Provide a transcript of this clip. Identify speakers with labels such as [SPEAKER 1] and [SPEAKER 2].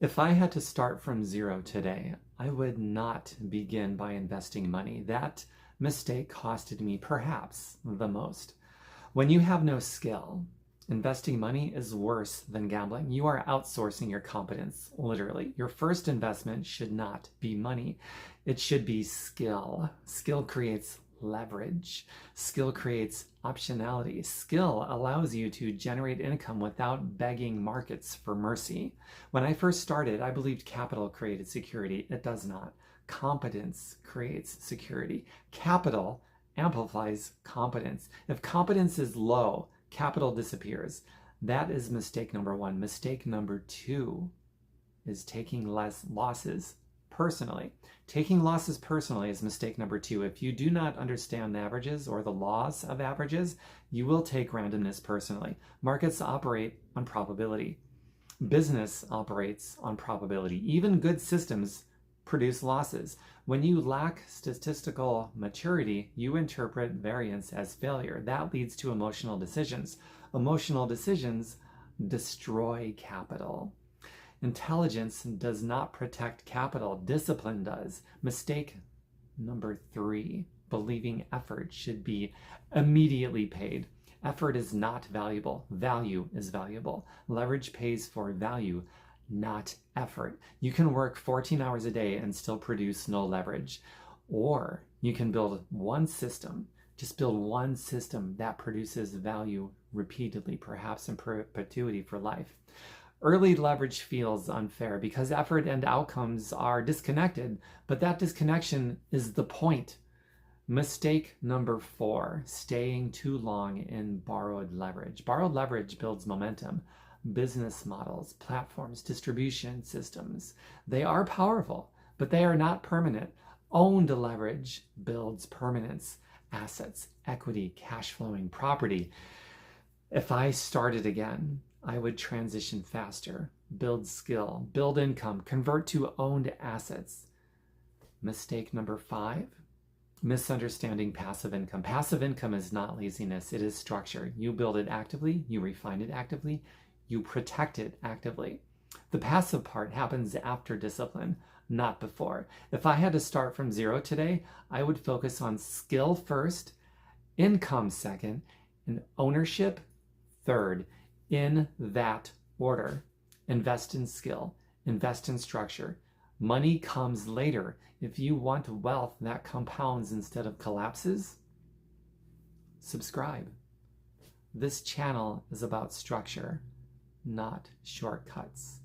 [SPEAKER 1] If I had to start from zero today, I would not begin by investing money. That mistake costed me perhaps the most. When you have no skill, investing money is worse than gambling. You are outsourcing your competence, literally. Your first investment should not be money. It should be skill. Skill creates leverage. Skill creates optionality. Skill allows you to generate income without begging markets for mercy. When I first started, I believed capital created security. It does not. Competence creates security. Capital amplifies competence. If competence is low, capital disappears. That is mistake number one. Mistake number two is taking less losses personally. Taking losses personally is mistake number two. If you do not understand averages or the laws of averages, you will take randomness personally. Markets operate on probability. Business operates on probability. Even good systems produce losses. When you lack statistical maturity, you interpret variance as failure. That leads to emotional decisions. Emotional decisions destroy capital. Intelligence does not protect capital. Discipline does. Mistake number three, believing effort should be immediately paid. Effort is not valuable. Value is valuable. Leverage pays for value, not effort. You can work 14 hours a day and still produce no leverage. Or you can build one system, just build one system that produces value repeatedly, perhaps in perpetuity for life. Early leverage feels unfair because effort and outcomes are disconnected, but that disconnection is the point. Mistake number four, staying too long in borrowed leverage. Borrowed leverage builds momentum. Business models, platforms, distribution systems, they are powerful, but they are not permanent. Owned leverage builds permanence, assets, equity, cash flowing, property. If I started again, I would transition faster, build skill, build income, convert to owned assets. Mistake number five, misunderstanding passive income. Passive income is not laziness, it is structure. You build it actively, you refine it actively, you protect it actively. The passive part happens after discipline, not before. If I had to start from zero today, I would focus on skill first, income second, and ownership third, in that order. Invest in skill, invest in structure. Money comes later. If you want wealth that compounds instead of collapses, subscribe. This channel is about structure, not shortcuts.